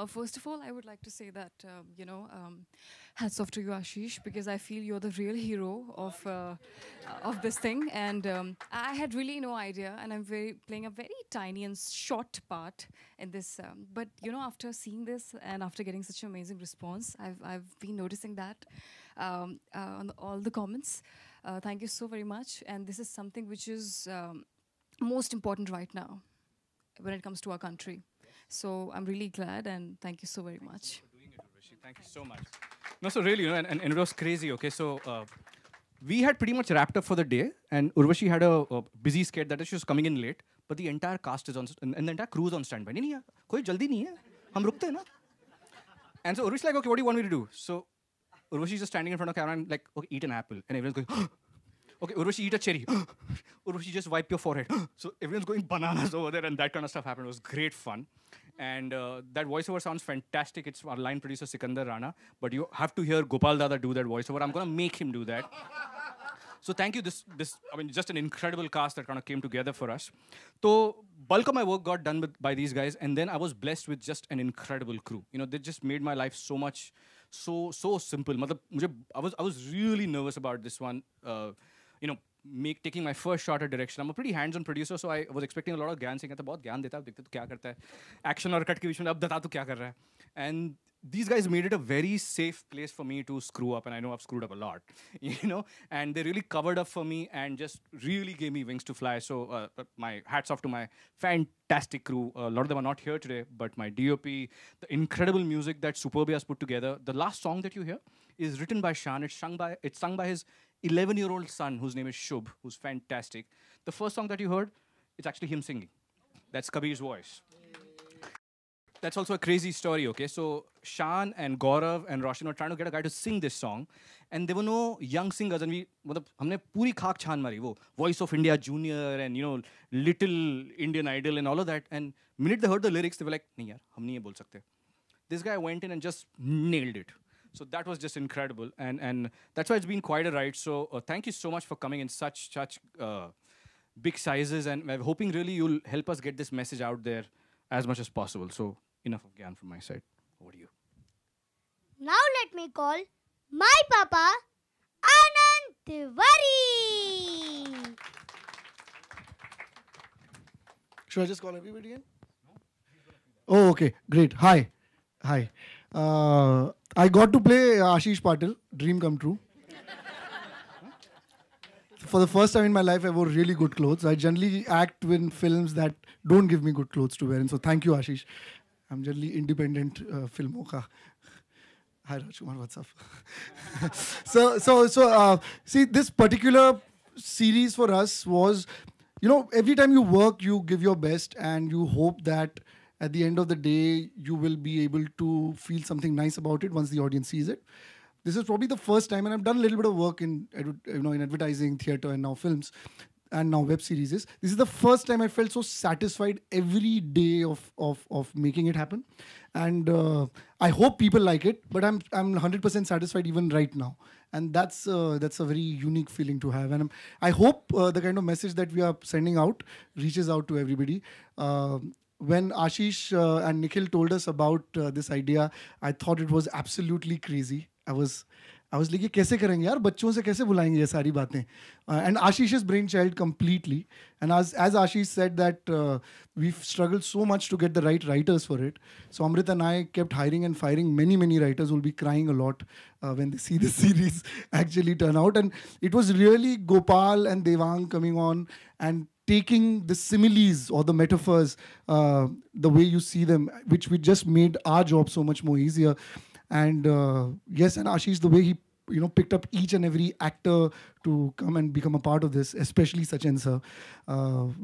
First of all, I would like to say that, hats off to you, Ashish, because I feel you're the real hero of this thing. And I had really no idea, and I'm playing a very tiny and short part in this. But, after seeing this and after getting such an amazing response, I've been noticing that on all the comments. Thank you so very much. And this is something which is most important right now when it comes to our country. So I'm really glad, and thank you so very much. Doing it, Urvashi. Thank you so much. No, so really, and it was crazy. Okay, so we had pretty much wrapped up for the day, and Urvashi had a busy skate that she was coming in late, but the entire cast is on, and the entire crew is on standby. नहीं नहीं कोई जल्दी नहीं है, हम रुकते हैं ना. And so Urvashi's like, okay, what do you want me to do? So Urvashi's just standing in front of the camera and like, okay, eat an apple, and everyone's going. Okay, Urvashi, eat a cherry. Urvashi, just wipe your forehead. So everyone's going bananas over there, and that kind of stuff happened. It was great fun. And that voiceover sounds fantastic. It's our line producer, Sikandar Rana. But you have to hear Gopal Dada do that voiceover. I'm going to make him do that. So thank you. Just an incredible cast that kind of came together for us. So bulk of my work got done by these guys. And then I was blessed with just an incredible crew. They just made my life so much, so simple. I was really nervous about this one. Taking my first shot at direction. I'm a pretty hands-on producer, so I was expecting a lot of ज्ञान से कहता बहुत ज्ञान देता है देखते तो क्या करता है action और cut के बीच में अब बता तो क्या कर रहा है and these guys made it a very safe place for me to screw up, and I know I've screwed up a lot, and they really covered up for me and just really gave me wings to fly. So my hats off to my fantastic crew. A lot of them are not here today, but my DOP, the incredible music that Superbia has put together. The last song that you hear is written by Shan. It's sung by his 11-year-old son, whose name is Shubh, who's fantastic. The first song that you heard, it's actually him singing. That's Kabir's voice. That's also a crazy story, okay? So Shan and Gaurav and Roshan were trying to get a guy to sing this song, and there were no young singers, and हमने पूरी खाक छान मारी वो Voice of India Junior and Little Indian Idol and all of that. And minute they heard the lyrics, they were like, नहीं यार, हम नहीं ये बोल सकते. This guy went in and just nailed it. So that was just incredible, and that's why it's been quite a ride. So thank you so much for coming in such big sizes, and I'm hoping really you'll help us get this message out there as much as possible. So enough of Gyan from my side. Over to you. Now let me call my papa, Anand Tiwari. Should I just call everybody in? Oh, okay. Great. Hi. I got to play Ashish Patil, dream come true. For the first time in my life, I wore really good clothes. I generally act in films that don't give me good clothes to wear. And so thank you, Ashish. I'm generally independent filmon ka. Hi, Rajkumar, what's up? So, see, this particular series for us was, every time you work, you give your best and you hope that at the end of the day, you will be able to feel something nice about it once the audience sees it. This is probably the first time, and I've done a little bit of work in advertising, theatre, and now films, and now web series. This is the first time I felt so satisfied every day of making it happen, and I hope people like it. But I'm 100% satisfied even right now, and that's a very unique feeling to have. And I hope the kind of message that we are sending out reaches out to everybody. When Ashish and Nikhil told us about this idea, I thought it was absolutely crazy. I was like, ये कैसे करेंगे यार, बच्चों से कैसे बुलाएंगे ये सारी बातें? And Ashish's brainchild completely. And as Ashish said that we've struggled so much to get the right writers for it. So Amrit and I kept hiring and firing many writers who will be crying a lot when they see the series actually turn out. And it was really Gopal and Devang coming on and taking the similes or the metaphors, the way you see them, which we just made our job so much more easier. And yes, and Ashish, the way he picked up each and every actor to come and become a part of this, especially Sachin sir.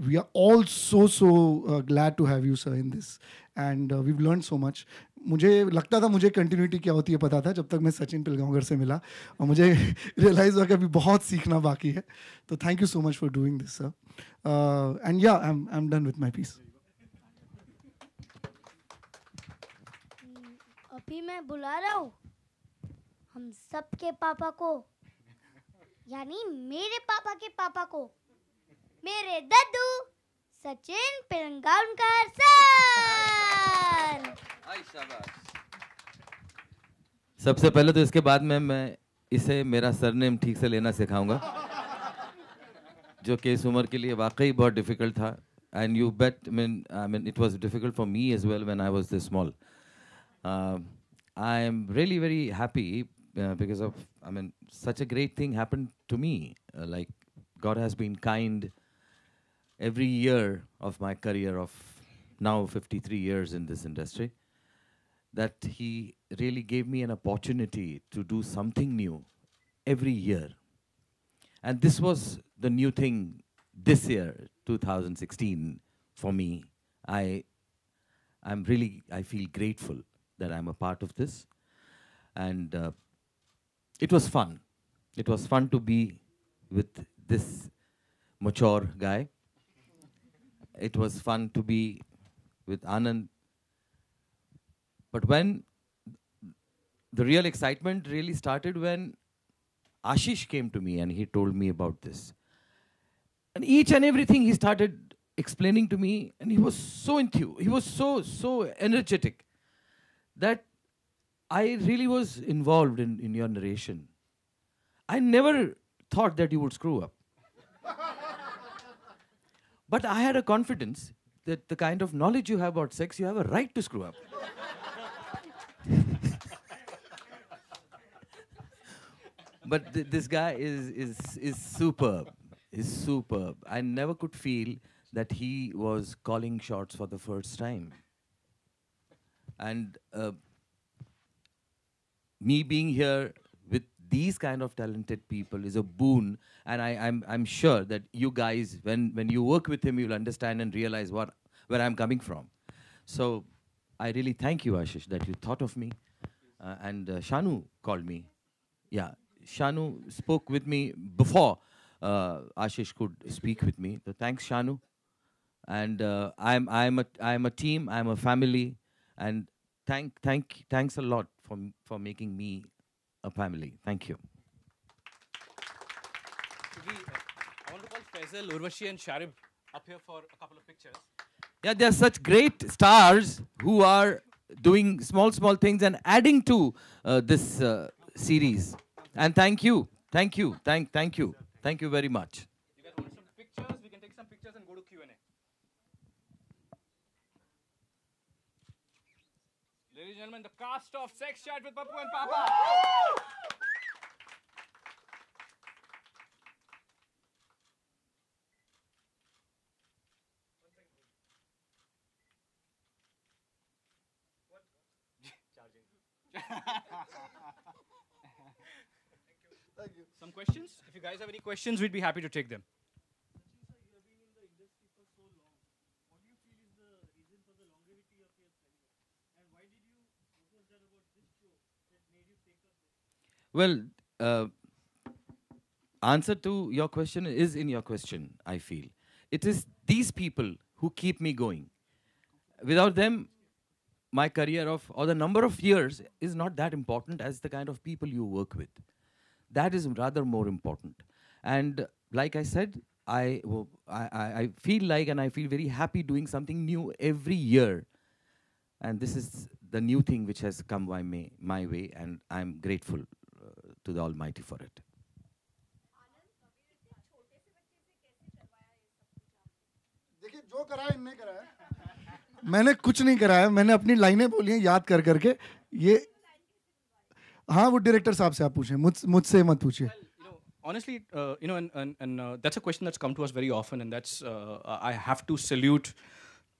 We are all so glad to have you, sir, in this. And we've learned so much. मुझे लगता था मुझे continuity क्या होती है पता था जब तक मैं सचिन पिलगांवकर से मिला और मुझे रियलाइज हुआ कि अभी बहुत सीखना बाकी है. तो thank you so much for doing this sir. And yeah I am done with my piece. अभी मैं बुला रहा हूँ हम सबके पापा को, यानी मेरे पापा के पापा को, मेरे दद्दू सचिन पिलगांवकर सर. सबसे पहले तो इसके बाद में मैं इसे मेरा सरनेम ठीक से लेना सिखाऊंगा, जो कि इस उम्र के लिए वाकई बहुत डिफिकल्ट था. And you bet, I mean, it was difficult for me as well when I was this small. I am really very happy because of, I mean, such a great thing happened to me. Like, God has been kind every year of my career of now 53 years in this industry, that He really gave me an opportunity to do something new every year. And this was the new thing this year, 2016, for me. I feel grateful that I'm a part of this. And it was fun. It was fun to be with this mature guy. It was fun to be with Anand. But when the real excitement really started when Ashish came to me and he told me about this. And each and everything he started explaining to me, and he was so enthused, he was so energetic that I really was involved in your narration. I never thought that you would screw up. But I had a confidence that the kind of knowledge you have about sex, you have a right to screw up. But this guy is superb. He's superb. I never could feel that he was calling shots for the first time. And me being here with these kind of talented people is a boon. And I'm sure that you guys, when you work with him, you'll understand and realize where I'm coming from. So I really thank you, Ashish, that you thought of me. And Shanu called me. Yeah, Shanu spoke with me before Ashish could speak with me. So thanks, Shanu. And I'm a team. I'm a family. And thanks a lot for making me a family. Thank you. I want to call Faisal, Urvashi, and Sharib up here for a couple of pictures. Yeah, there are such great stars who are doing small things and adding to this series. And thank you very much. You guys want some pictures? We can take some pictures and go to Q&A. Ladies and gentlemen, the cast of Sex Chat with Pappu and Papa. Thank you. Some questions? If you guys have any questions, we'd be happy to take them. Well, answer to your question is in your question, I feel. It is these people who keep me going. Without them, my career or the number of years is not that important as the kind of people you work with. That is rather more important. And like I said, I feel like and I feel very happy doing something new every year. And this is the new thing which has come my way, and I'm grateful to the Almighty for it. देखिए जो करा है इनने करा है, मैंने कुछ नहीं करा है, मैंने अपनी लाइनें बोली हैं याद कर करके. ये हाँ वो डायरेक्टर साहब से आप पूछें, मुझसे मत पूछिए. Honestly, and that's a question that's come to us very often, and that's I have to salute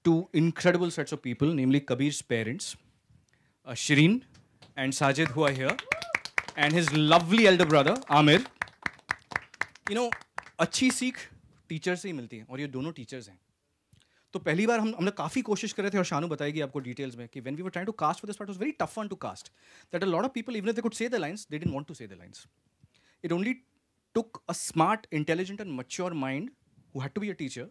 two incredible sets of people, namely Kabir's parents, Shireen and Sajid, who are here, and his lovely elder brother, Amir. अच्छी सीख teacher से ही मिलती है, और ये दोनों teachers हैं. तो पहली बार हमने काफ़ी कोशिश कर रहे थे, और शानू बताएगी आपको डिटेल्स में, कि when we were trying to cast for this part, it was very tough one to cast. That a lot of people, even if they could say the lines, they didn't want to say the lines. It only took a smart, intelligent and mature mind who had to be a teacher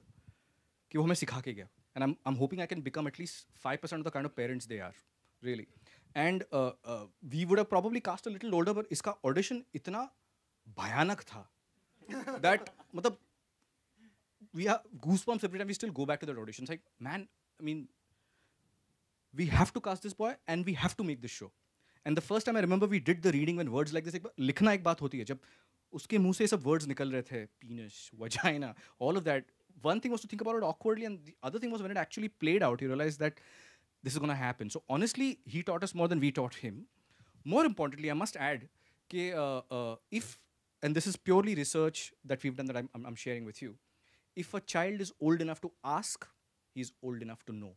कि वो हमें सिखा के गया. And I'm hoping I can become at least 5% of the kind of parents they are, really. And we would have probably cast a little older, but इसका audition इतना भयानक था that मतलब we have goosebumps every time we still go back to that audition. It's like, man, I mean, we have to cast this boy and we have to make this show. And the first time I remember we did the reading when words like this, लिखना एक बात होती है, जब उसके मुंह से सब words निकल रहे थे, penis, vagina, all of that. One thing was to think about it awkwardly, and the other thing was when it actually played out, you realized that this is going to happen. So honestly, he taught us more than we taught him. More importantly, I must add, if, and this is purely research that we've done that I'm sharing with you, if a child is old enough to ask, he's old enough to know.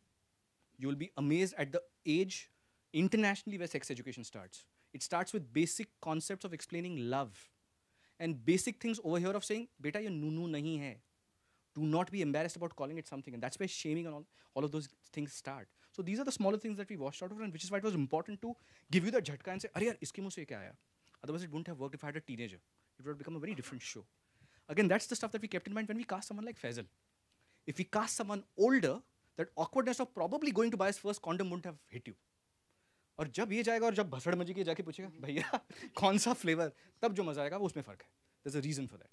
You will be amazed at the age internationally where sex education starts. It starts with basic concepts of explaining love and basic things over here of saying, beta, ye nunu nahi hai. Do not be embarrassed about calling it something. And that's where shaming and all of those things start. So these are the smaller things that we washed out of, and which is why it was important to give you the jhatka and say, "Arey yaar, iske muh se kya aaya?" Otherwise, it wouldn't have worked if I had a teenager. It would have become a very different show. Again, that's the stuff that we kept in mind when we cast someone like Faisal. If we cast someone older, that awkwardness of probably going to buy his first condom wouldn't have hit you. और जब ये जाएगा और जब भसड़ मजी के जाके पूछेगा भैया कौन सा फ्लेवर, तब जो मजा आएगा वो उसमें फर्क है. There's a reason for that.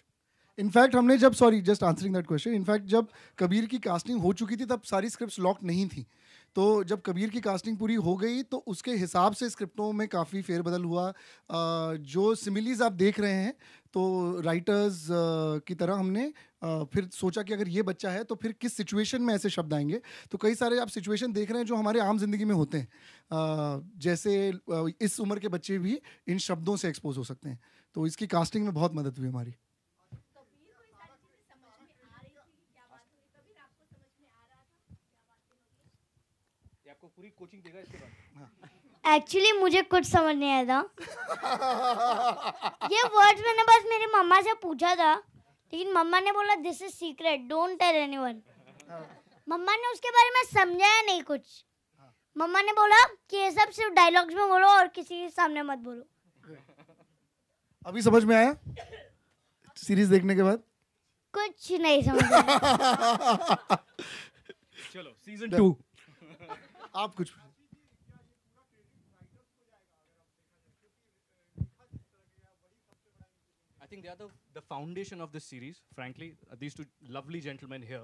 In fact हमने जब just answering that question, in fact जब कबीर की कास्टिंग हो चुकी थी तब सारी स्क्रिप्ट्स लॉक नहीं थी. तो जब कबीर की कास्टिंग पूरी हो गई तो उसके हिसाब से स्क्रिप्टों में काफ़ी फेरबदल हुआ. जो सिमिलीज आप देख रहे हैं तो राइटर्स की तरह हमने फिर सोचा कि अगर ये बच्चा है तो फिर किस सिचुएशन में ऐसे शब्द आएंगे. तो कई सारे आप सिचुएशन देख रहे हैं जो हमारे आम जिंदगी में होते हैं, जैसे इस उम्र के बच्चे भी इन शब्दों से एक्सपोज हो सकते हैं. तो इसकी कास्टिंग में बहुत मदद हुई हमारी. आपको पूरी कोचिंग देगा इसके बाद. एक्चुअली मुझे कुछ समझ नहीं आया था. ये वर्ड्स मैंने बस मेरी मम्मा से पूछा था, लेकिन मम्मा ने बोला this is secret, don't tell anyone. मम्मा ने उसके बारे में समझाया नहीं कुछ. मम्मा ने बोला कि ये सब सिर्फ डायलॉग्स में बोलो और किसी के सामने मत बोलो. अभी समझ में आया सीरीज देखने के बाद? कुछ नहीं समझ आया. चलो सीजन 2 आप कुछ. I think they are the foundation of this series, frankly. These two lovely gentlemen here.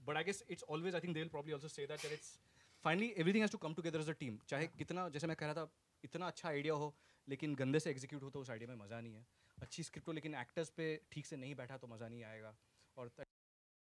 But I guess it's always, I think they'll probably also say that it's finally everything has to come together as a team. चाहे कितना, जैसे मैं कह रहा था, इतना अच्छा idea हो लेकिन गंदे से एग्जीक्यूट हो तो उस आइडिया में मज़ा नहीं है. अच्छी स्क्रिप्ट हो लेकिन एक्टर्स पे ठीक से नहीं बैठा तो मज़ा नहीं आएगा. और